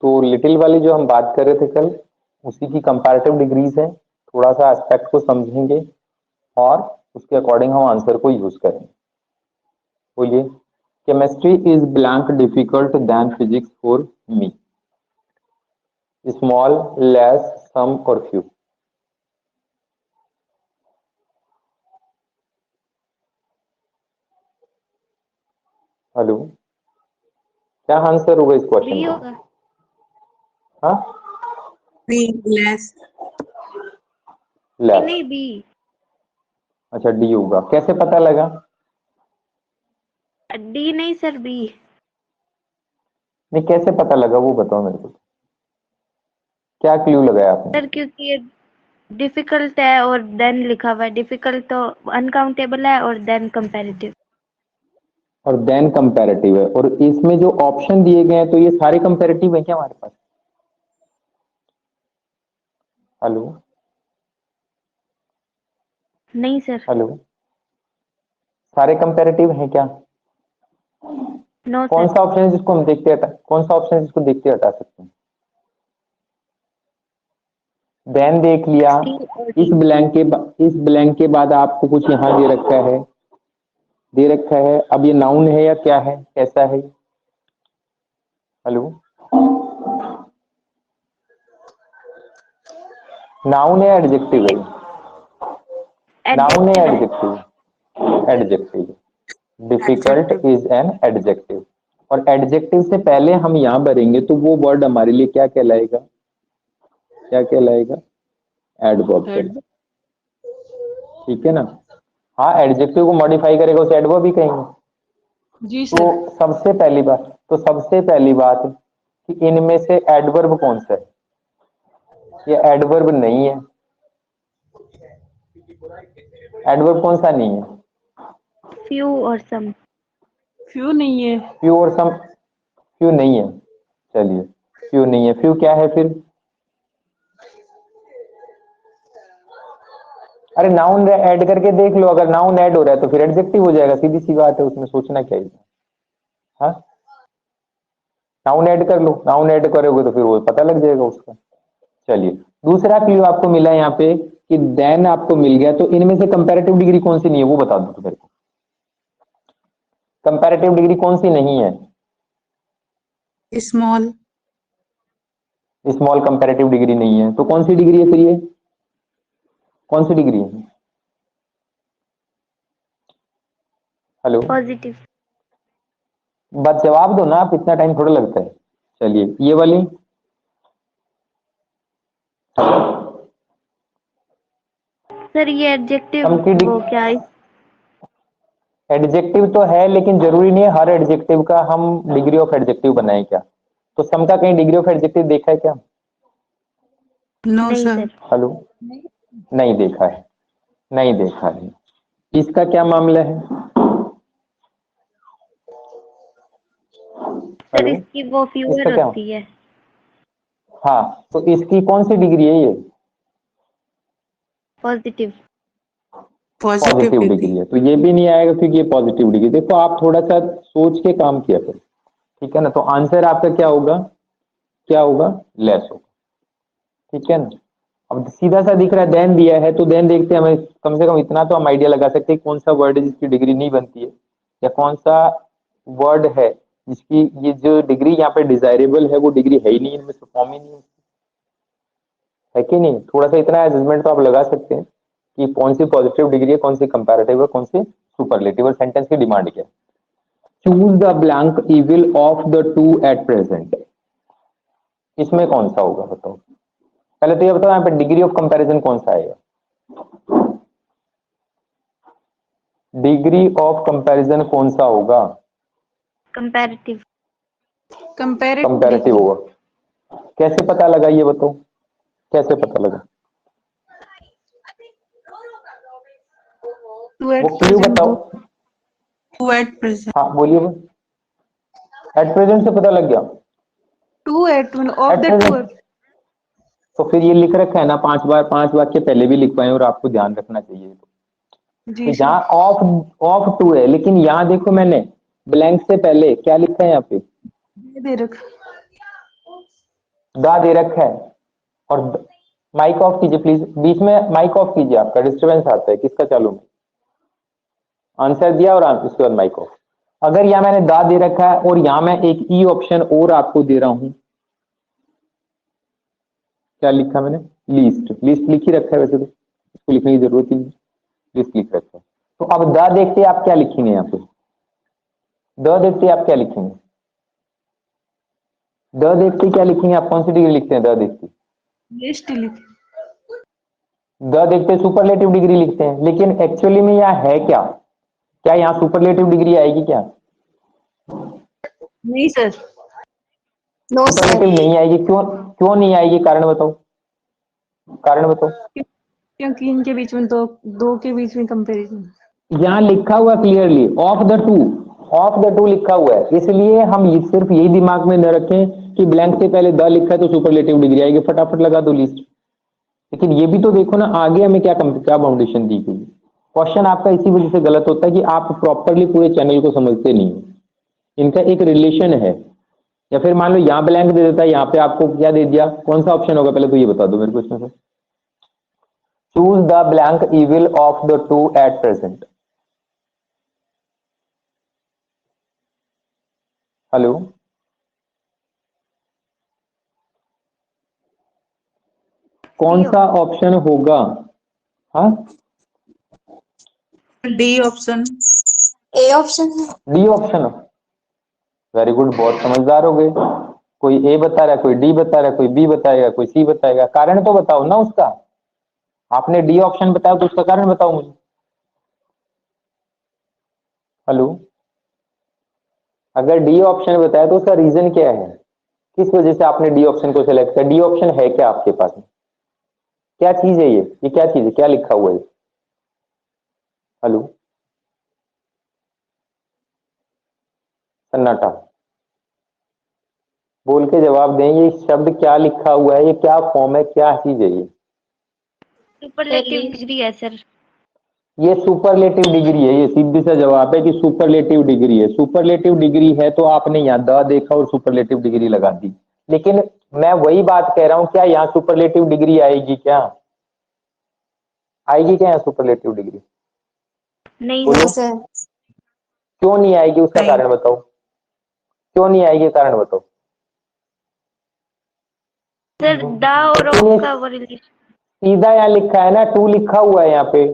तो लिटिल वाली जो हम बात कर रहे थे कल, उसी की कंपैरेटिव डिग्रीज है। थोड़ा सा एस्पेक्ट को समझेंगे और उसके अकॉर्डिंग हम आंसर को यूज करेंगे। बोलिए, chemistry is blank difficult than physics for me. Small, less, some और फ्यू। हेलो, क्या आंसर होगा इस क्वेश्चन बी का? होगा। हाँ, बी, लेस। लेस। नहीं बी। अच्छा, डी होगा। कैसे पता लगा? डी नहीं सर, बी। नहीं, कैसे पता लगा वो बताओ मेरे को। क्या क्लू लगाया आपने? सर क्योंकि ये डिफिकल्ट है और देन लिखा हुआ है। डिफिकल्ट तो अनकाउंटेबल है और देन कंपैरेटिव। और देन कंपैरेटिव है, और इसमें जो ऑप्शन दिए गए हैं तो ये सारे कंपैरेटिव है क्या हमारे पास? हेलो, नहीं सर। हेलो, सारे कंपैरेटिव हैं क्या? नो कौन सर। सा ऑप्शन है जिसको हम देखते हटा, कौन सा ऑप्शन है जिसको देखते हटा सकते हैं? देन देख लिया। सी और डी। इस ब्लैंक के बाद आपको कुछ यहां दे रखा है, दे रखा है। अब ये नाउन है या क्या है, कैसा है? हेलो, नाउन है एडजेक्टिव है? नाउन है एडजेक्टिव है। Adjective? Adjective. Difficult adjective. Is an adjective. और एडजेक्टिव से पहले हम यहां भरेंगे तो वो वर्ड हमारे लिए क्या कहलाएगा? क्या कहलाएगा? Adverb ad. कहलाएगा। ठीक है ना? हाँ, एडजेक्टिव को मॉडिफाई करेगा उसे एडवर्ब भी कहेंगे। जी तो सर। सबसे पहली बात कि इनमें से एडवर्ब कौन सा है? ये एडवर्ब नहीं है। एडवर्ब कौन सा नहीं है? फ्यू और सम। फ्यू नहीं है। फ्यू और सम। फ्यू नहीं है। चलिए, फ्यू नहीं है। फ्यू क्या है फिर? अरे नाउन ऐड करके देख लो, अगर नाउन ऐड हो रहा है तो फिर एडजेक्टिव हो जाएगा, सीधी सी बात है, उसमें सोचना क्या है। हाँ, नाउन ऐड कर लो, नाउन ऐड करोगे तो फिर वो पता लग जाएगा उसका। चलिए, दूसरा क्लू आपको मिला यहाँ पे कि देन आपको मिल गया, तो इनमें से कंपैरेटिव डिग्री कौन सी नहीं है वो बता दो मेरे को। कंपैरेटिव डिग्री कौन सी नहीं है? स्मॉल। स्मॉल कंपैरेटिव डिग्री नहीं है, तो कौन सी डिग्री है फिर ये? कौन सी डिग्री है? Hello, positive. बस जवाब दो ना आप, इतना टाइम थोड़ा लगता है। चलिए, ये वाली। सर ये एडजेक्टिव सम की वो क्या है? एडजेक्टिव तो है, लेकिन जरूरी नहीं है हर एडजेक्टिव का हम डिग्री ऑफ एडजेक्टिव बनाए क्या? तो सम का कहीं डिग्री ऑफ एडजेक्टिव देखा है क्या? नो नहीं सर। सर। हेलो, नहीं देखा है। नहीं देखा है। इसका क्या मामला है? सर हेलो, इसकी वो इसका फ्यूअर क्या? होती है। हाँ, तो इसकी कौन सी डिग्री है ये? Positive. Positive positive degree. Degree है, तो ये भी नहीं आएगा क्योंकि ये पॉजिटिव डिग्री। देखो, आप थोड़ा सा सोच के काम किया करो। ठीक है ना? तो आंसर आपका क्या होगा? क्या होगा? लेस होगा। ठीक है ना? अब सीधा सा दिख रहा है, देन दिया है, तो देन देखते हैं, हमें कम से कम इतना तो हम आइडिया लगा सकते हैं कौन सा वर्ड है जिसकी डिग्री नहीं बनती है, या कौन सा वर्ड है जिसकी ये जो डिग्री यहाँ पे डिजायरेबल है वो डिग्री है ही नहीं, इनमें से फॉर्म ही नहीं है कि नहीं? थोड़ा सा इतना एडजस्टमेंट तो आप लगा सकते हैं कि कौन सी पॉजिटिव डिग्री है, कौन सी कंपैरेटिव है, कौन सी सुपरलेटिव, और सेंटेंस की डिमांड क्या है। Choose the blank evil of the two at present. इसमें कौन सा होगा बताओ? पहले तो ये बताओ यहाँ पे डिग्री ऑफ कंपैरिजन कौन सा आएगा? डिग्री ऑफ कंपैरिजन कौन सा होगा? कंपैरेटिव। Comparative comparative degree. होगा। कैसे पता लगा ये बताओ? कैसे पता लगा? टू एट वो क्लू प्रेजेंट बताओ। दो। To at present. हाँ बोलिए, वो एट प्रेजेंट से पता लग गया। To at of at the to. Present, तो फिर ये लिख रखा है ना 5 बार, 5 वाक्य पहले भी लिखवाए और आपको ध्यान रखना चाहिए। तो जी सर। यहाँ ऑफ ऑफ टू है, लेकिन यहाँ देखो मैंने ब्लैंक से पहले क्या लिखा है यहाँ पे? दे रखा। दा दे रखा है और माइक ऑफ कीजिए प्लीज, बीच में माइक ऑफ कीजिए, आपका डिस्टरबेंस आता है। किसका चालू में? आंसर दिया और उसके बाद माइक ऑफ। अगर यहां मैंने दा दे रखा है और यहां मैं एक ई ऑप्शन और आपको दे रहा हूं, क्या लिखा मैंने? लीस्ट। लीस्ट लिख ही रखा है, वैसे तो इसको लिखने की जरूरत ही नहीं, लिस्ट लिख रखा है। तो अब द देखते आप क्या लिखेंगे यहाँ पे? द देखते आप क्या लिखेंगे? द देखते क्या लिखेंगे आप? कौन सी डिग्री लिखते हैं द देखते? लिस्ट लिख द देखते सुपरलेटिव डिग्री लिखते हैं, लेकिन एक्चुअली में यह है क्या? क्या यहाँ सुपरलेटिव डिग्री आएगी क्या? नहीं सर। नो सर, सुपरलेटिव नहीं आएगी। क्यों? क्यों नहीं आएगी? कारण बताओ, कारण बताओ। क्योंकि इनके बीच में दो के बीच में कंपैरिजन। यहाँ लिखा हुआ clearly of the two, of the two लिखा हुआ है, इसलिए हम सिर्फ यही दिमाग में न रखें कि ब्लैंक से पहले द लिखा है तो सुपरलेटिव डिग्री आएगी, फटाफट लगा दो लिस्ट। लेकिन ये भी तो देखो ना आगे हमें क्या क्या बाउंडेशन दी गई। क्वेश्चन आपका इसी वजह से गलत होता है कि आप प्रॉपरली पूरे चैनल को समझते नहीं हो। इनका एक रिलेशन है। या फिर मान लो यहाँ ब्लैंक दे देता है, यहाँ पे आपको क्या दे दिया? कौन सा ऑप्शन होगा पहले तो ये बता दो मेरे को इसमें से। Choose the blank evil of the two at present. Hello, कौन सा ऑप्शन होगा? हाँ, डी ऑप्शन। ए ऑप्शन है। D option. वेरी गुड, बहुत समझदार हो गए। कोई ए बता रहा है, कोई डी बता रहा है, कोई बी बताएगा, कोई सी बताएगा। कारण तो बताओ ना उसका। आपने डी ऑप्शन बताया तो उसका कारण बताओ मुझे। हेलो, अगर डी ऑप्शन बताया तो उसका रीजन क्या है? किस वजह से आपने डी ऑप्शन को सिलेक्ट किया? डी ऑप्शन है क्या आपके पास में? क्या चीज है ये क्या चीज है? क्या लिखा हुआ है? हेलो, सन्नाटा। बोल के जवाब दें, ये शब्द क्या लिखा हुआ है? ये क्या फॉर्म है? क्या चीज है ये? सुपरलेटिव डिग्री है सर। ये सुपरलेटिव डिग्री है। ये सीधी सा जवाब है कि सुपरलेटिव डिग्री है। सुपरलेटिव डिग्री है तो आपने यहाँ द देखा और सुपरलेटिव डिग्री लगा दी। लेकिन मैं वही बात कह रहा हूं, क्या यहाँ सुपरलेटिव डिग्री आएगी? क्या आएगी? क्या यहाँ सुपरलेटिव डिग्री? नहीं बोलो। नो सर, क्यों नहीं आएगी? उसका नहीं। कारण बताओ। क्यों नहीं आएगी? कारण बताओ। सर, द और ऑफ का वो रिलेशन। सीधा यहाँ लिखा है ना, टू लिखा हुआ है यहाँ पे।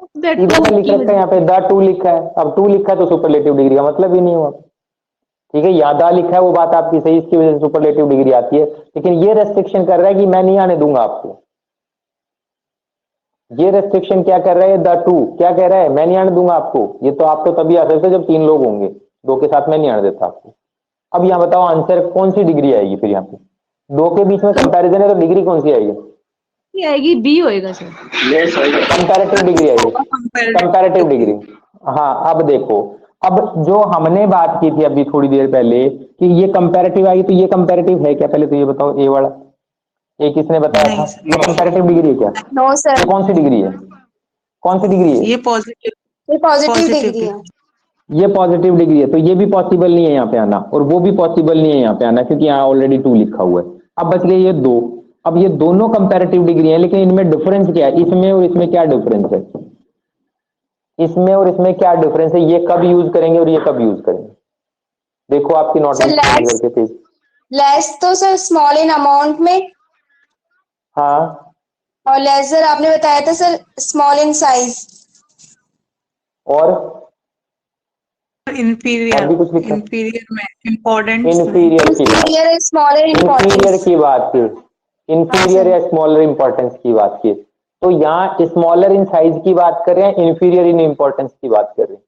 सीधा क्या लिख रखा है यहाँ पे? द टू लिखा है। अब टू लिखा है तो सुपरलेटिव डिग्री का मतलब ही नहीं हुआ। ठीक है, यहाँ द लिखा है वो बात आपकी सही, इसकी वजह से सुपरलेटिव डिग्री आती है। लेकिन ये रेस्ट्रिक्शन कर रहा है कि मैं नहीं आने दूंगा आपको। ये रेस्ट्रिक्शन क्या कर रहा है? द टू क्या कह रहा है? मैं नहीं आने दूंगा आपको। ये तो आप तो तभी आ सकते जब तीन लोग होंगे, दो के साथ मैं नहीं आने देता आपको। अब यहाँ बताओ आंसर कौन सी डिग्री आएगी फिर? यहाँ पे दो के बीच में कंपैरिजन है तो डिग्री कौन सी आएगी? आएगी बी होएगा सर। कंपैरेटिव डिग्री आएगी। Comparative degree. हाँ, अब देखो, अब जो हमने बात की थी अभी थोड़ी देर पहले कि ये कंपैरेटिव आएगी, तो ये कंपैरेटिव है क्या? पहले तो ये बताओ, ए वाला ये किसने बताया था? ये कंपैरेटिव डिग्री है क्या? नो सर, ये कौन सी डिग्री है? कौन सी डिग्री है? ये पॉजिटिव। ये पॉजिटिव Positive डिग्री है। ये पॉजिटिव डिग्री है, तो ये भी पॉसिबल नहीं है यहाँ पे आना, और वो भी पॉसिबल नहीं है यहाँ पे आना, क्योंकि यहाँ ऑलरेडी टू लिखा हुआ है। अब बच गए ये दो। अब ये दोनों कंपैरेटिव डिग्री है, लेकिन इनमें डिफरेंस क्या है? इसमें और इसमें क्या डिफरेंस है? इसमें और इसमें क्या डिफरेंस है? ये कब यूज करेंगे और ये कब यूज करेंगे? देखो आपकी नोटबुक करके पेज। लेस तो सर स्मॉल इन अमाउंट में, हाँ, और लेसर आपने बताया था सर स्मॉल इन साइज। और इंफीरियर। और भी कुछ लिखा? इंफीरियर में इम्पोर्टेंट। इंफीरियर की बात, इंफीरियर स्मॉलर इंफीरियर इंपॉर्टेंस। की बात की, इंफीरियर या स्मॉलर इंपॉर्टेंस की बात की। तो यहाँ स्मॉलर इन साइज की बात कर रहे हैं, इंफीरियर इन इंपॉर्टेंस की बात कर रहे हैं।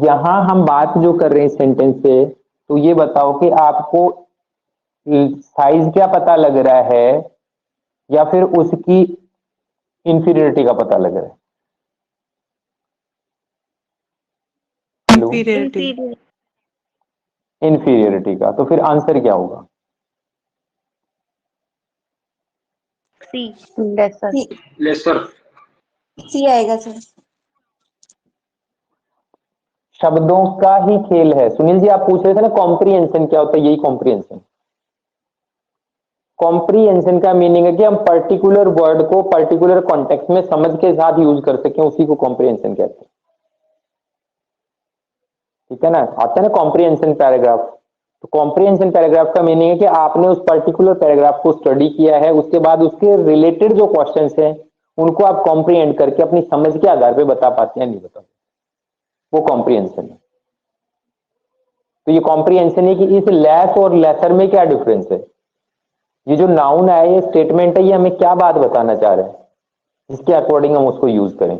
यहां हम बात जो कर रहे हैं सेंटेंस से, तो ये बताओ कि आपको साइज क्या पता लग रहा है या फिर उसकी इंफीरियरिटी का पता लग रहा है? Hello, inferior. इंफीरियरिटी का। तो फिर आंसर क्या होगा? सी। लेसर। सी आएगा सर। शब्दों का ही खेल है। सुनील जी आप पूछ रहे थे ना कॉम्प्रिहेंशन क्या होता है? यही कॉम्प्रिहेंशन। कॉम्प्रीहेंशन का मीनिंग है कि हम पर्टिकुलर वर्ड को पर्टिकुलर कॉन्टेक्स्ट में समझ के साथ यूज कर सकें, उसी को कॉम्प्रीहेंशन कहते हैं। ठीक है ना, आता है ना कॉम्प्रीहेंशन पैराग्राफ। तो कॉम्प्रीहेंशन पैराग्राफ का मीनिंग है कि आपने उस पर्टिकुलर पैराग्राफ को स्टडी किया है, उसके बाद उसके रिलेटेड जो क्वेश्चंस हैं उनको आप कॉम्प्रीहेंड करके अपनी समझ के आधार पे बता पाते हैं, नहीं बता पाते, वो कॉम्प्रीहेंशन है। तो ये कॉम्प्रीहेंशन है कि इस लेस और लेसर में क्या डिफरेंस है। ये जो नाउन है, ये स्टेटमेंट है, ये हमें क्या बात बताना चाह रहे हैं, इसके अकॉर्डिंग हम उसको यूज करें।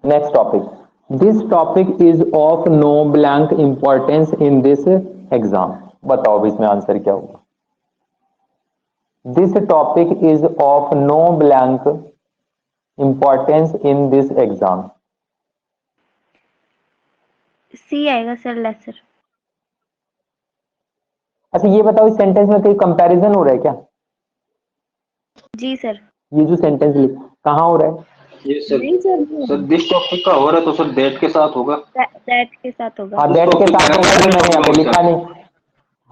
Next topic, this topic is of no blank importance in this exam. बताओ अब इसमें आंसर क्या होगा। This topic is of no blank importance in this exam. C आएगा सर, लेसर। अच्छा ये बताओ, इस सेंटेंस में कोई कंपैरिजन हो रहा है क्या? जी सर। ये जो सेंटेंस कहाँ हो रहा है? ये सर दिस टॉपिक का हो रहा है तो सर दैट के साथ होगा। दैट के साथ होगा। हाँ दैट के साथ होगा, तो मैंने यहाँ पे लिखा नहीं।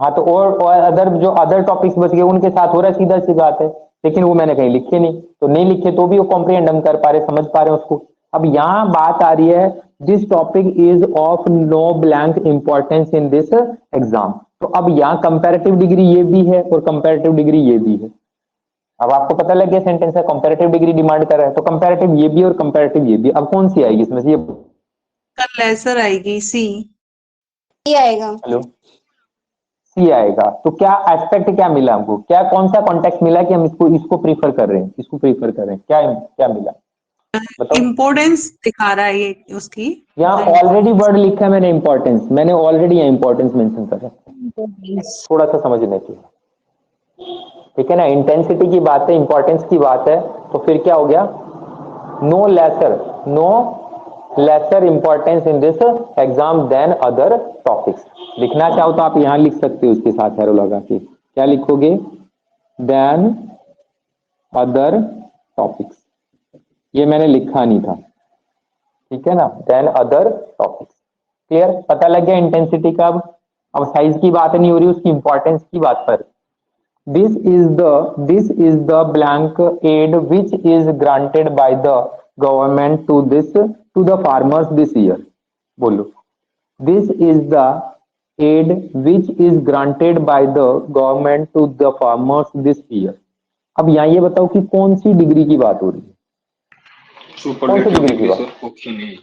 हाँ तो और अदर जो अदर टॉपिक्स बच गए उनके साथ हो रहा है, सीधा सी बात है, लेकिन वो मैंने कहीं लिखे नहीं, तो नहीं लिखे तो भी वो कॉम्प्रिहेंड हम कर पा रहे, समझ पा रहे हैं उसको। अब यहाँ बात आ रही है this topic is of no blank importance in this exam. तो अब यहाँ कंपैरेटिव डिग्री ये भी है और कंपैरेटिव डिग्री ये भी है। अब आपको पता लग गया सेंटेंस है कंपैरेटिव डिग्री डिमांड कर रहा है, तो कंपैरेटिव ये भी और कंपैरेटिव ये भी। अब कौन सी आएगी इसमें से? ये लेसर आएगी, सी। ये आएगा। हेलो, सी आएगा। तो क्या एस्पेक्ट क्या मिला हमको, क्या कौन सा कॉन्टेक्स्ट मिला कि हम इसको प्रीफर कर रहे हैं, इसको प्रीफर कर रहे हैं, क्या क्या मिला बताओ। इम्पोर्टेंस दिखा रहा है ये उसकी। यहाँ ऑलरेडी वर्ड लिखा है मैंने इंपॉर्टेंस, मैंने ऑलरेडी यहाँ इंपॉर्टेंस मेंशन कर रखा है, थोड़ा सा समझने की। ठीक है ना, इंटेंसिटी की बात है, इंपॉर्टेंस की बात है, तो फिर क्या हो गया, no lesser importance in this exam than other topics. लिखना चाहो तो आप यहां लिख सकते हो उसके साथ एरो लगा के, क्या लिखोगे, देन अदर टॉपिक्स। ये मैंने लिखा नहीं था, ठीक है ना, देन अदर टॉपिक्स। क्लियर, पता लग गया इंटेंसिटी का। अब साइज की बात नहीं हो रही, उसकी इंपॉर्टेंस की बात पर। This is the blank aid which is granted by the government to the farmers this year. बोलो, this is the aid which is granted by the government to the farmers this year. अब यहाँ ये बताओ कि कौन सी degree की बात हो रही है? Superlative degree sir, option A.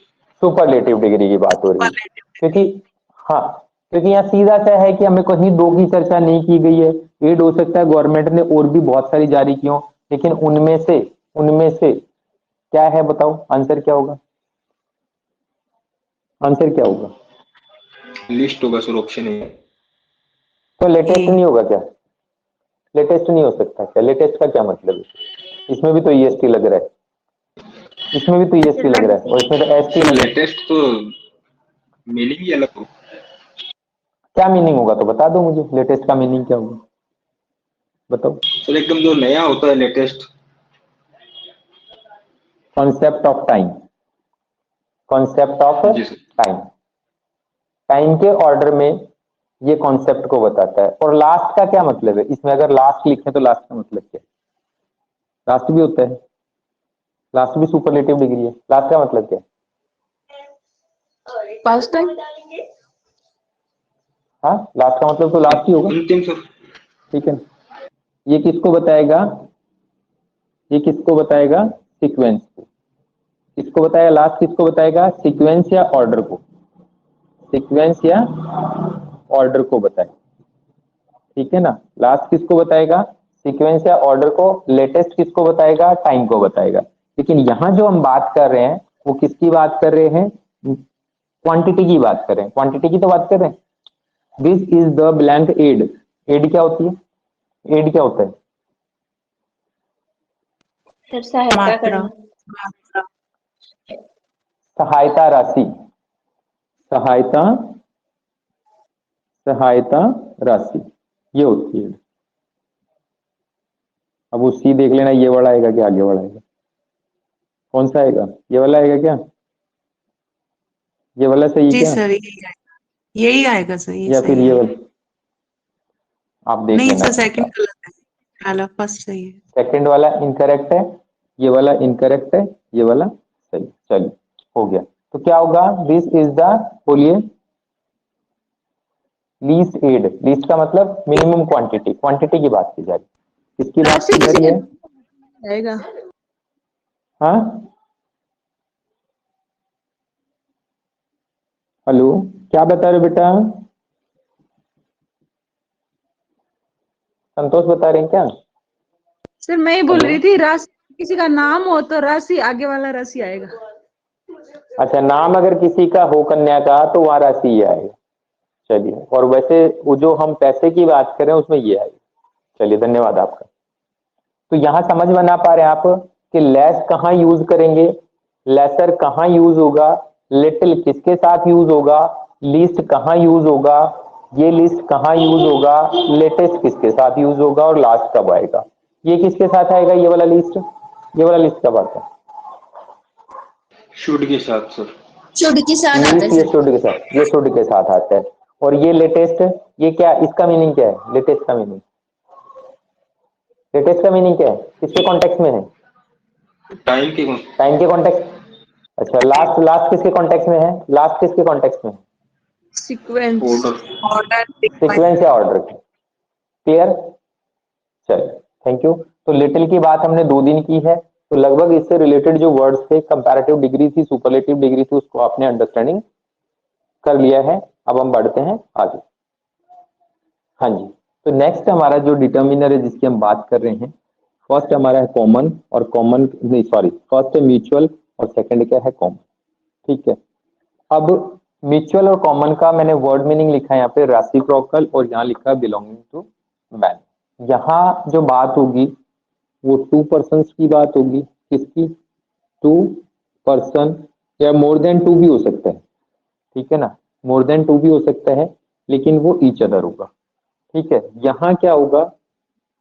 Superlative degree की बात हो रही है, क्योंकि हाँ, क्योंकि यहाँ सीधा सा है कि हमें कहीं दो की चर्चा नहीं की गई है। एड हो सकता है गवर्नमेंट ने और भी बहुत सारी जारी की हो, लेकिन उनमें से क्या है बताओ, आंसर क्या होगा, आंसर क्या होगा? लिस्ट होगा सर, ऑप्शन ए। तो लेटेस्ट नहीं होगा क्या? लेटेस्ट नहीं हो सकता क्या? लेटेस्ट का क्या मतलब है? इसमें भी तो ईएसटी लग रहा है, इसमें भी तो ईएसटी लग रहा है, और इसमें तो एसटी लग रहा है। लेटेस्ट तो मीनिंग ही अलग हो। क्या मीनिंग होगा तो बता दो मुझे, लेटेस्ट का मीनिंग क्या होगा बताओ। सर एकदम जो नया होता है latest. Concept of time, concept of जी सर। टाइम, टाइम के ऑर्डर में ये कॉन्सेप्ट को बताता है। और लास्ट का क्या मतलब है इसमें? अगर लास्ट लिखें तो लास्ट का मतलब क्या है? लास्ट भी होता है, लास्ट भी सुपरलेटिव डिग्री है, लास्ट का मतलब क्या है? Past time. हाँ, लास्ट का मतलब तो लास्ट ही होगा, अंतिम सर। ठीक है। ये किसको बताएगा, ये किसको बताएगा, सीक्वेंस को। किसको बताएगा लास्ट, किसको बताएगा, सीक्वेंस या ऑर्डर को, सीक्वेंस या ऑर्डर को बताए, ठीक है ना। लास्ट किसको बताएगा, सीक्वेंस या ऑर्डर को। लेटेस्ट किसको बताएगा, टाइम को बताएगा। लेकिन यहां जो हम बात कर रहे हैं वो किसकी बात कर रहे हैं, क्वांटिटी की बात कर रहे हैं, क्वांटिटी की तो बात कर रहे हैं। This is the blank ad. Ad क्या होती है, एड क्या होता है? सर सहायता मात्रा। करना। सहायता राशि, सहायता, सहायता राशि, ये होती है। अब वो सी देख लेना, ये वाला आएगा क्या, आगे वाला आएगा, कौन सा आएगा, ये वाला आएगा क्या, ये वाला सही जी क्या, सर, यही आएगा सर, ये या फिर सही ये है। वाला? आप देख नहीं लेना। सर, सेकंड गलत है। वाला फर्स्ट सही है। सेकंड वाला इनकरेक्ट है, ये वाला इनकरेक्ट है, ये वाला सही। चलिए हो गया। तो क्या होगा, दिस इज द, बोलिए, लीस्ट एड। लीस्ट का मतलब मिनिमम क्वांटिटी, क्वांटिटी की बात की जा रही है, इसकी बात की जा रही है। आएगा। हाँ, हेलो, क्या बता रहे हो बेटा? संतोष बता रहे हैं क्या? सर मैं ये बोल हेलो? रही थी, राशि किसी का नाम हो तो राशि आगे वाला राशि आएगा। अच्छा, नाम अगर किसी का हो कन्या का तो वहां राशि ये आएगा। चलिए, और वैसे वो जो हम पैसे की बात करें उसमें ये आएगा। चलिए, धन्यवाद आपका। तो यहां समझ बना पा रहे हैं आप कि लेस कहाँ यूज करेंगे, लेसर कहाँ यूज होगा, लिटिल किसके साथ यूज होगा, लीस्ट कहाँ यूज होगा, ये लिस्ट कहाँ यूज होगा, लेटेस्ट किसके साथ यूज होगा, और लास्ट कब आएगा। ये किसके साथ आएगा, ये वाला लिस्ट, ये वाला लिस्ट कब आता है? शुड के साथ सर। शुड के साथ आता है लिस्ट ये सर। शुड के साथ, ये शुड के साथ आता है। और ये लेटेस्ट, ये क्या, इसका मीनिंग क्या है, लेटेस्ट का मीनिंग, लेटेस्ट का मीनिंग क्या है, किसके कॉन्टेक्स्ट में है? टाइम के टाइम के कॉन्टेक्स्ट। अच्छा, लास्ट, लास्ट किसके कॉन्टेक्स्ट में है, लास्ट किसके कॉन्टेक्स्ट में है? Sequence order. ऑर्डर सीक्वेंस या ऑर्डर की। क्लियर? चलिए, थैंक यू। तो लिटिल की बात हमने 2 दिन की है, तो लगभग इससे रिलेटेड जो वर्ड्स थे, कंपैरेटिव डिग्री थी, सुपरलेटिव डिग्री थी, उसको आपने अंडरस्टैंडिंग कर लिया है। अब हम बढ़ते हैं आगे। हाँ जी, तो नेक्स्ट हमारा जो डिटर्मिनर है जिसकी हम बात कर रहे हैं, फर्स्ट हमारा है कॉमन, और कॉमन नहीं, सॉरी, फर्स्ट है म्यूचुअल और सेकंड क्या है, कॉमन। ठीक है, अब म्यूचुअल और कॉमन का मैंने वर्ड मीनिंग लिखा है यहाँ पे रेसिप्रोकल, और यहाँ लिखा है बिलोंगिंग टू मैन। यहाँ जो बात होगी वो 2 पर्सन्स की बात होगी। किसकी? 2 पर्सन, या मोर देन 2 भी हो सकता है। ठीक है ना, मोर देन 2 भी हो सकता है, लेकिन वो ईच अदर होगा। ठीक है, यहाँ क्या होगा,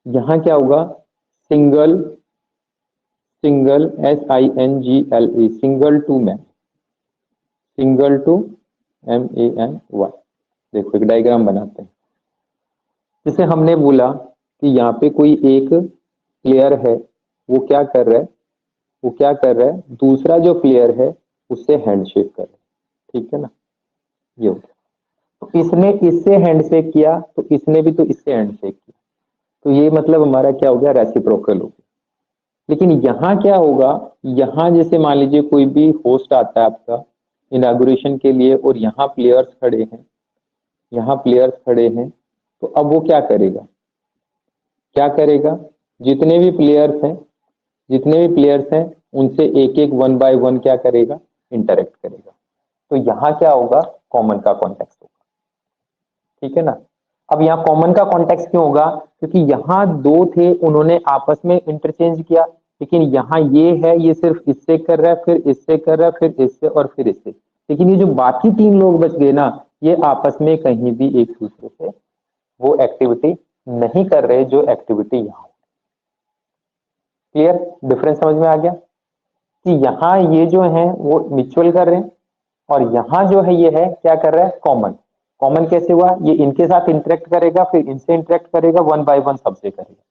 यहाँ क्या होगा, single, single SINGLE, single to man, single to MANY। देखो एक डायग्राम बनाते हैं। जैसे हमने बोला कि यहाँ पे कोई एक प्लेयर है, वो क्या कर रहा है, वो क्या कर रहा है, दूसरा जो प्लेयर है उससे हैंडशेक कर रहा है। ठीक है ना, ये हो गया। तो इसने इससे हैंडशेक किया, तो इसने भी तो इससे हैंडशेक किया, तो ये मतलब हमारा क्या हो गया, रेसिप्रोकल हो गया। लेकिन यहाँ क्या होगा, यहाँ जैसे मान लीजिए कोई भी होस्ट आता है आपका इनागुरेशन के लिए, और यहाँ प्लेयर्स खड़े हैं, यहाँ प्लेयर्स खड़े हैं, तो अब वो क्या करेगा, क्या करेगा, जितने भी प्लेयर्स हैं, जितने भी प्लेयर्स हैं उनसे एक एक 1 बाय 1 क्या करेगा, इंटरेक्ट करेगा। तो यहाँ क्या होगा, कॉमन का कॉन्टेक्स्ट होगा। ठीक है ना। अब यहाँ कॉमन का कॉन्टेक्स्ट क्यों होगा, क्योंकि यहाँ 2 थे, उन्होंने आपस में इंटरचेंज किया, लेकिन यहाँ ये है, ये सिर्फ इससे कर रहा है, फिर इससे कर रहा है, फिर इससे, और फिर इससे। लेकिन ये जो बाकी 3 लोग बच गए ना, ये आपस में कहीं भी एक दूसरे से वो एक्टिविटी नहीं कर रहे जो एक्टिविटी यहाँ। क्लियर, डिफरेंस समझ में आ गया कि यहाँ ये जो है वो म्यूचुअल कर रहे हैं, और यहाँ जो है ये है क्या कर रहा है, कॉमन। कॉमन कैसे हुआ, ये इनके साथ इंटरेक्ट करेगा, फिर इनसे इंटरेक्ट करेगा, 1 बाय 1 सबसे करेगा।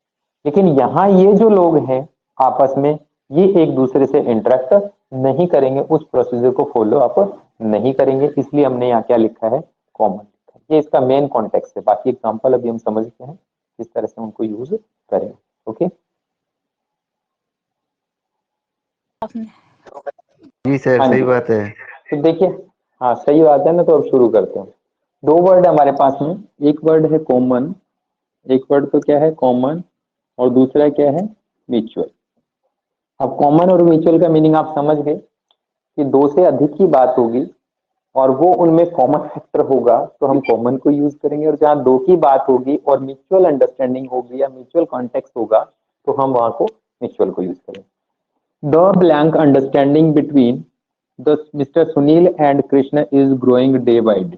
लेकिन यहाँ ये जो लोग हैं आपस में, ये एक दूसरे से इंटरेक्ट नहीं करेंगे, उस प्रोसीजर को फॉलो अप नहीं करेंगे, इसलिए हमने यहाँ क्या लिखा है, कॉमन। ये इसका मेन कॉन्टेक्स्ट है, बाकी एग्जाम्पल अभी हम समझते हैं किस तरह से उनको यूज करेंगे। ओके जी सर, हाँ सही जी, बात है। तो देखिए, हाँ सही बात है ना। तो अब शुरू करते हैं। 2 वर्ड हमारे पास में, एक वर्ड है कॉमन, एक वर्ड तो क्या है, कॉमन, और दूसरा क्या है, म्यूचुअल। अब कॉमन और म्यूचुअल का मीनिंग आप समझ गए कि 2 से अधिक की बात होगी और वो उनमें कॉमन फैक्टर होगा तो हम कॉमन को यूज करेंगे, और जहां 2 की बात होगी और म्यूचुअल अंडरस्टैंडिंग होगी या म्यूचुअल कॉन्टेक्स्ट होगा तो हम वहां को म्यूचुअल को यूज करेंगे। The blank understanding between the mister Sunil and Krishna is growing day by day.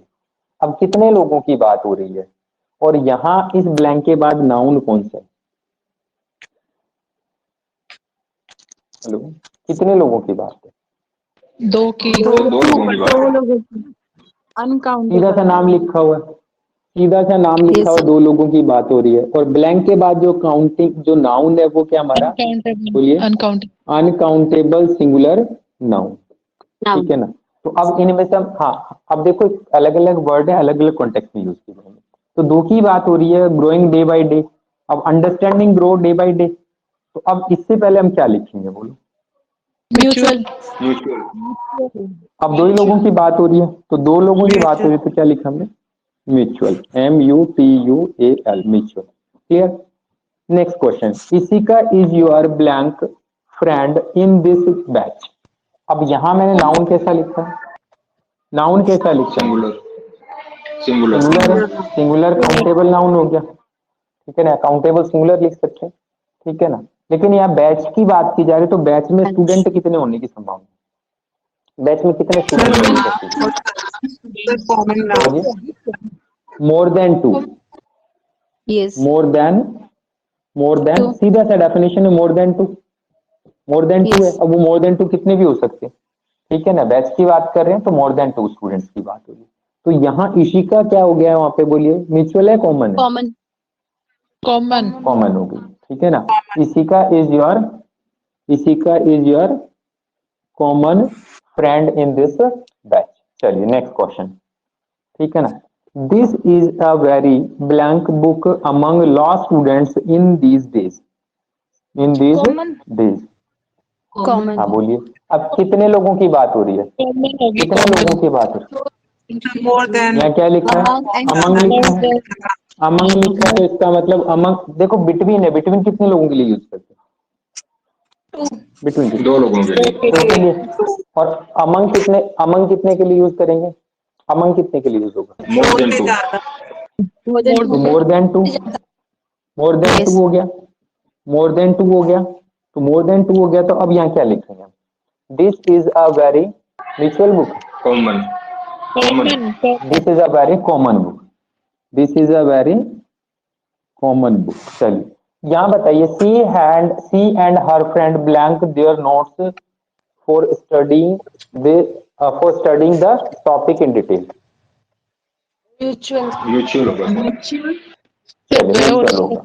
अब कितने लोगों की बात हो रही है, और यहाँ इस ब्लैंक के बाद नाउन कौन सा है? हेलो, कितने लोगों की बात है? 2 की दो लोगों की बात है। लोगों की सीधा अनकाउंटेबल। सा नाम लिखा हुआ है, सीधा सा नाम लिखा हुआ, दो लोगों की बात हो रही है, और ब्लैंक के बाद जो काउंटिंग जो नाउन है वो क्या हमारा, बोलिए, अनकाउंटेबल सिंगुलर नाउन, ठीक है ना। तो अब इनमें से हाँ, अब देखो अलग अलग वर्ड है, अलग अलग कॉन्टेक्स्ट में यूज किए जाएंगे। तो दो की बात हो रही है, ग्रोइंग डे बाय डे, अब understanding grow day by day. तो अब इससे पहले हम क्या लिखेंगे, बोलो। म्यूचुअल। म्यूचुअल। अब दो ही लोगों की बात हो रही है, तो दो लोगों की बात हो रही है, तो क्या लिखा हमने, mutual, MUTUAL, mutual. Clear. Next question, Ishika is your blank friend in this batch. अब यहां मैंने नाउन कैसा लिखा, नाउन कैसा लिखा, singular. Singular. Singular, singular countable noun हो गया, ठीक है ना, काउंटेबल सिंगुलर लिख सकते हैं, ठीक है ना। लेकिन यहाँ बैच की बात की जा रही है, तो बैच में स्टूडेंट कितने होने की संभावना, बैच में कितने student, more than two, yes. More than, सीधा सा डेफिनेशन है, more than two, more than two है। अब वो मोर देन टू कितने भी हो सकते हैं, ठीक है ना, बैच की बात कर रहे हैं तो मोर देन टू स्टूडेंट्स की बात होगी। तो यहाँ इशिका क्या हो गया है वहां पे, बोलिए, म्यूचुअल है कॉमन है, कॉमन। कॉमन। कॉमन हो गई, ठीक है ना। Ishika is your common friend in this batch. चलिए नेक्स्ट क्वेश्चन, ठीक है ना। This is a very blank book among law students in these days, in these days. Common. हाँ बोलिए, अब कितने लोगों की बात हो रही है, कितने लोगों की बात हो रही है, मोर देन। यहाँ क्या लिखा है, अमंग लिखा है, अमंग लिखा है, तो इसका मतलब अमंग, देखो बिटवीन है, बिटवीन कितने लोगों के लिए यूज करते हैं, बिटवीन दो लोगों के लिए। दो के लिए। और अमंग कितने के लिए यूज करेंगे, अमंग कितने के लिए यूज होगा, मोर देन टू। तो more than two, more than two हो गया, मोर देन टू हो गया, तो मोर देन टू हो गया, तो अब यहाँ क्या लिखेंगे, this is a very mutual book, common. Common. This is a very common book, this is a very common book. चलिए यहाँ बताइए, C and her friend blank their notes for studying the topic in detail. Mutual. Mutual होगा। चलिए mutual होगा,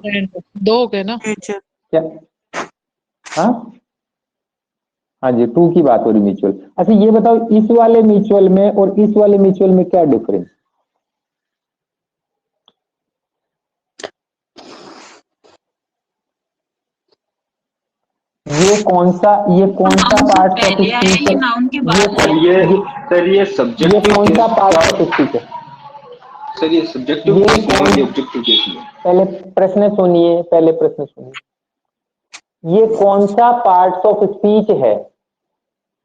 दो हो गए ना। क्या, हाँ हाँ जी, टू की बात हो रही म्यूचुअल। अच्छा ये बताओ, इस वाले म्यूचुअल में और इस वाले म्यूचुअल में क्या डिफरेंस, ये कौन सा पार्ट ऑफ स्पीच है, ये सब्जेक्टिव कौन सा केस पार्ट का, ऑफ स्पीच है, सर ये सब्जेक्टिव ये केस में कौन, और ये ऑब्जेक्टिव केस में। पहले प्रश्न सुनिए, पहले प्रश्न सुनिए, ये कौन सा पार्ट्स ऑफ स्पीच है,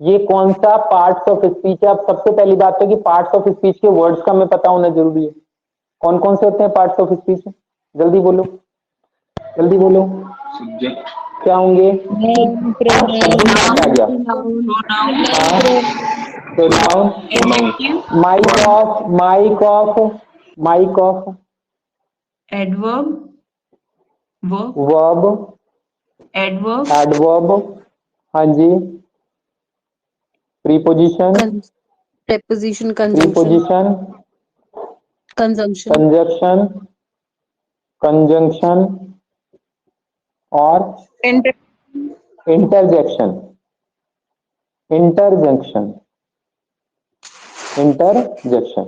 ये कौन सा पार्ट्स ऑफ स्पीच है। अब सबसे पहली बात है कि पार्ट्स ऑफ स्पीच के वर्ड्स का हमें पता होना जरूरी है, कौन कौन से होते हैं पार्ट्स ऑफ स्पीच, जल्दी बोलो, जल्दी बोलो, सब्जेक्ट, क्या होंगे, आ गया, pronoun, mic off, adverb, verb, adverb, adverb, हाँ जी, preposition, preposition, preposition, conjunction, conjunction, conjunction, और इंटरजेक्शन, इंटरजेक्शन, इंटरजेक्शन।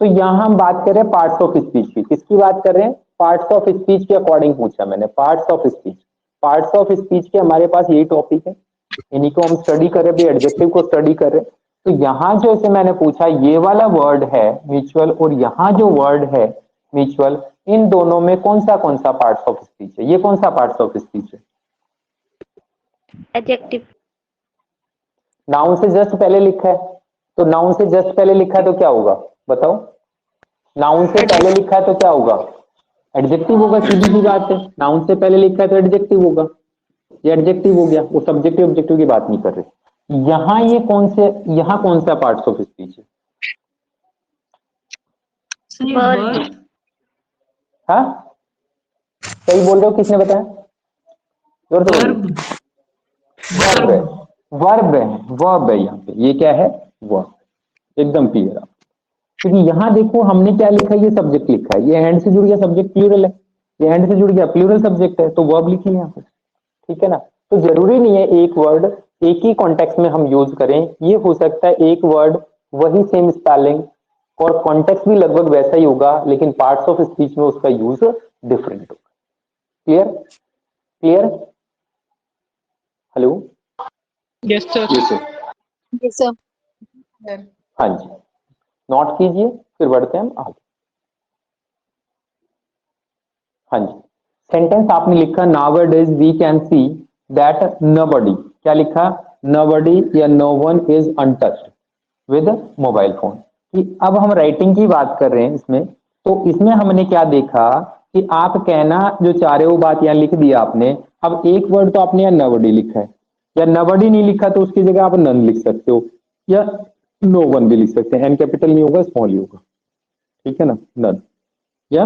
तो यहां हम बात कर रहे हैं पार्ट्स ऑफ स्पीच की, किसकी बात कर रहे हैं, पार्ट्स ऑफ स्पीच के अकॉर्डिंग पूछा मैंने, parts of speech, parts of speech के हमारे पास यही टॉपिक है, इन्हीं को हम स्टडी कर रहे हैं, एडजेक्टिव को स्टडी कर रहे हैं। तो यहाँ जो से मैंने पूछा, ये वाला वर्ड है म्यूचुअल और यहाँ जो वर्ड है म्यूचुअल, इन दोनों में कौन सा पार्ट्स ऑफ स्पीच है, ये कौन सा पार्ट्स ऑफ स्पीच है, एडजेक्टिव। नाउन से जस्ट पहले लिखा है, तो नाउन से जस्ट पहले लिखा है तो क्या होगा, बताओ, नाउन से पहले लिखा है तो क्या होगा, एडजेक्टिव होगा, सीधी सी बात है, नाउन से पहले लिखा है तो एडजेक्टिव होगा, ये एडजेक्टिव हो गया, वो सब्जेक्टिव ऑब्जेक्टिव की बात नहीं कर रहे। यहाँ ये यहाँ कौन सा पार्ट्स ऑफ स्पीच है, हाँ सही बोल रहे हो, किसने बताया, जोर से बोलिए, वर्ब है, वर्ब है, वर्ब है, यहाँ पे ये क्या है, वर्ब, एकदम क्लियर आप, क्योंकि यहाँ देखो हमने क्या लिखा है, ये सब्जेक्ट लिखा है, ये एंड से जुड़ गया, सब्जेक्ट प्लूरल है, ये एंड से जुड़ गया प्लूरल सब्जेक्ट है, तो वर्ब लिखे यहाँ पे, ठीक है ना। तो जरूरी नहीं है एक वर्ड एक ही कॉन्टेक्स्ट में हम यूज करें, ये हो सकता है एक वर्ड वही सेम स्पेलिंग और कॉन्टेक्स्ट भी लगभग वैसा ही होगा, लेकिन पार्ट्स ऑफ स्पीच में उसका यूज डिफरेंट होगा। Clear clear, hello, yes sir. जी सर। Yes, sir. हाँ जी, नोट कीजिए, फिर बढ़ते हैं हम आगे। हाँ जी, सेंटेंस आपने लिखा nowadays we can see that nobody, क्या लिखा, nobody या no one is untouched with mobile phone. कि अब हम राइटिंग की बात कर रहे हैं इसमें, तो इसमें हमने क्या देखा कि आप कहना जो चाह रहे हो बात यहाँ लिख दिया आपने, अब एक वर्ड तो आपने यहाँ nobody लिखा है, या nobody नहीं लिखा तो उसकी जगह आप none लिख सकते हो, या नो वन भी लिख सकते हैं, एन कैपिटल नहीं होगा स्मॉल ही होगा, ठीक है ना, नन या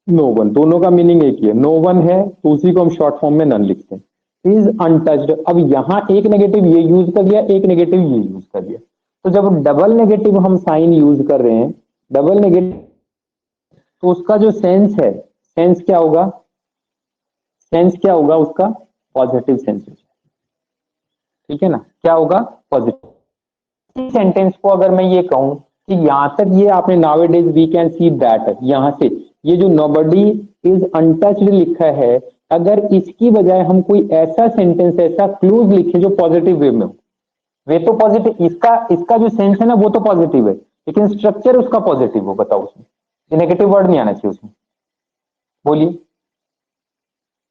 नो वन, दोनों का मीनिंग एक ही है, नो वन है तो उसी को हम शॉर्ट फॉर्म में नन लिखते हैं। इज अनटच्ड, अब यहां एक नेगेटिव ये यूज कर दिया, एक नेगेटिव ये यूज कर दिया, तो जब डबल नेगेटिव हम साइन यूज कर रहे हैं, डबल नेगेटिव, तो उसका जो सेंस है, सेंस क्या होगा, सेंस क्या होगा उसका, पॉजिटिव सेंस, ठीक है ना, क्या होगा, पॉजिटिव। सेंटेंस को अगर मैं ये कहूं कि यहां तक ये आपने nowadays we can see that, यहां से ये जो नोबडी इज अनटच्ड लिखा है, अगर इसकी बजाय हम कोई ऐसा सेंटेंस, ऐसा क्लूज लिखे जो पॉजिटिव वे में हो, वे तो पॉजिटिव, इसका इसका जो सेंस है ना वो तो पॉजिटिव है, लेकिन स्ट्रक्चर उसका पॉजिटिव हो, बताओ उसमें ये नेगेटिव वर्ड नहीं आना चाहिए उसमें, बोलिए,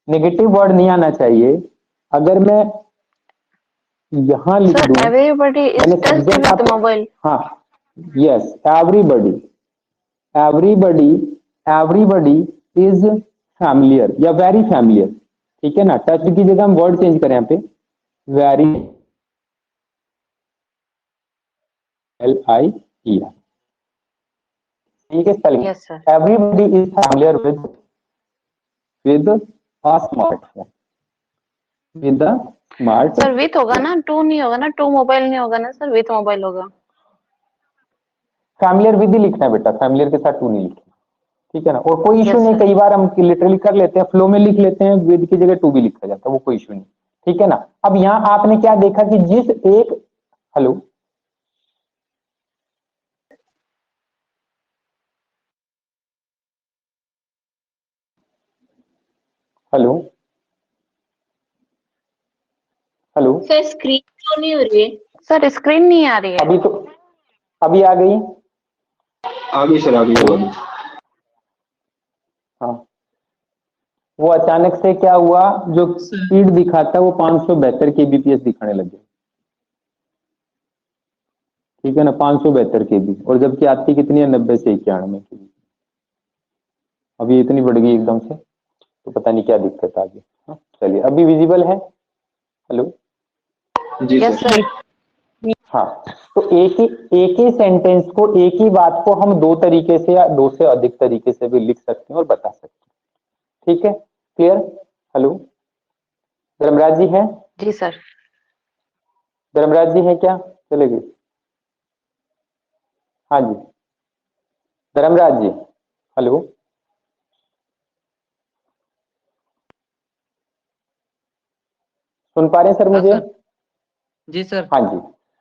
नेगेटिव वर्ड नहीं आना चाहिए। अगर मैं यहां लिख Sir, दूं, everybody is मैंने touched सब्जेक्ट with mobile. हाँ, yes, everybody, everybody, everybody is familiar या वेरी फैमिलियर, ठीक है ना, टच की जगह हम वर्ड चेंज करें यहाँ पे, वेरी, LIER, ठीक है spelling, Yes, sir. Everybody is familiar with a smartphone, with a smart, sir with होगा ना, टू नहीं होगा ना, टू मोबाइल नहीं होगा ना सर, विथ मोबाइल होगा। फैमिलियर विद ही लिखना है बेटा, फैमिलियर के साथ टू नहीं लिखना, ठीक है ना, और कोई इशू Yes, नहीं, sir. कई बार हम लिटरली कर लेते हैं, फ्लो में लिख लेते हैं, विद की जगह टू भी लिखा जाता है, वो कोई इशू नहीं, ठीक है ना। अब यहां आपने क्या देखा कि जिस एक, hello, hello, hello, sir screen क्यों नहीं हो रही है? सर स्क्रीन नहीं आ रही है। अभी तो, अभी आ गई, आगे सर, आगे हेलो, आगे। हाँ, वो अचानक से क्या हुआ, जो स्पीड दिखाता वो 572 kbps दिखाने लग गया, ठीक है ना, 572 kb, और जबकि आती कितनी है, 90 से 91 kb, अभी इतनी बढ़ गई एकदम से, तो पता नहीं क्या दिक्कत आ गई। हाँ, चलिए अभी विजिबल है, हेलो, जी यस सर। सर। हाँ, तो एक ही सेंटेंस को, एक ही बात को हम दो तरीके से या दो से अधिक तरीके से भी लिख सकते हैं और बता सकते हैं, ठीक है, क्लियर, हेलो, धर्मराज जी है, जी सर। धर्मराज जी है क्या, चले गए, हाँ जी, धर्मराज जी, हेलो, सुन पा रहे हैं सर मुझे, जी सर। हाँ जी,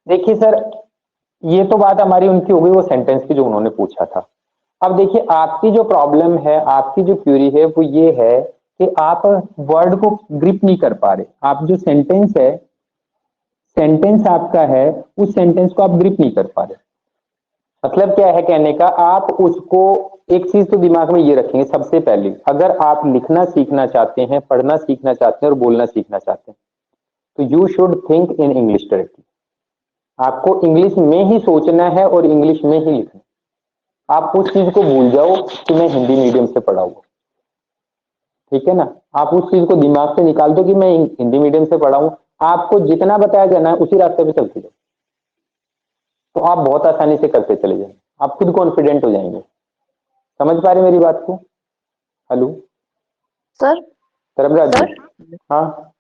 देखिए सर, ये तो बात हमारी उनकी हो गई, वो सेंटेंस की जो उन्होंने पूछा था। अब देखिए आपकी जो प्रॉब्लम है, आपकी जो क्यूरी है वो ये है कि आप वर्ड को ग्रिप नहीं कर पा रहे, आप जो सेंटेंस है, सेंटेंस आपका है, उस सेंटेंस को आप ग्रिप नहीं कर पा रहे। मतलब क्या है कहने का, आप उसको, एक चीज तो दिमाग में ये रखेंगे सबसे पहले, अगर आप लिखना सीखना चाहते हैं, पढ़ना सीखना चाहते हैं और बोलना सीखना चाहते हैं, तो you should think in English directly, आपको इंग्लिश में ही सोचना है और इंग्लिश में ही लिखना। आप उस चीज को भूल जाओ कि मैं हिंदी मीडियम से पढ़ा हुआ, ठीक है ना, आप उस चीज को दिमाग से निकाल दो कि मैं हिंदी मीडियम से पढ़ा हूं, आपको जितना बताया जाना है उसी रास्ते पे चलते जाओ, तो आप बहुत आसानी से करते चले जाएंगे, आप खुद कॉन्फिडेंट हो जाएंगे। समझ पा रहे मेरी बात को, हेलो सर धर्मराज सर, जी, हाँ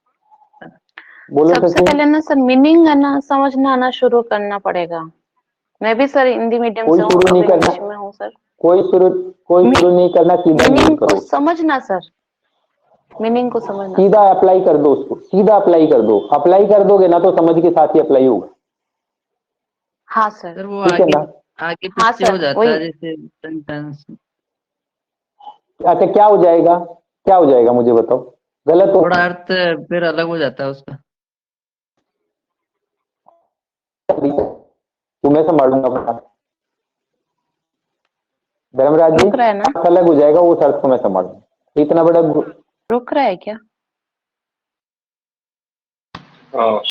बोलो सबसे सचिन। पहले ना सर मीनिंग है ना समझना आना शुरू करना पड़ेगा। मैं भी सर हिंदी मीडियम कोई से हूँ, शुरू नहीं करना, इंग्लिश में हूँ सर। कोई शुरू नहीं करना, सीधा यूज मीनिंग को करो, समझना सर, मीनिंग को समझना। सीधा अप्लाई कर दो उसको, सीधा अप्लाई कर दो। अप्लाई कर दोगे ना तो समझ के साथ ही अप्लाई होगा। हाँ सर। सर वो ठीक है आगे ना? आगे हाँ पीछे हो सर, जाता वही। है जैसे सेंटेंस। अच्छा क्या हो जाएगा, क्या हो जाएगा मुझे बताओ, गलत हो? थोड़ा अर्थ फिर अलग हो जाता है उसका। तो मैं संभालूंगा अपना। धर्मराज जी रुक रहा है ना? अर्थ अलग हो जाएगा, वो अर्थ को मैं संभालूंगा। इतना बड़ा रुक रहा है क्या? हाँ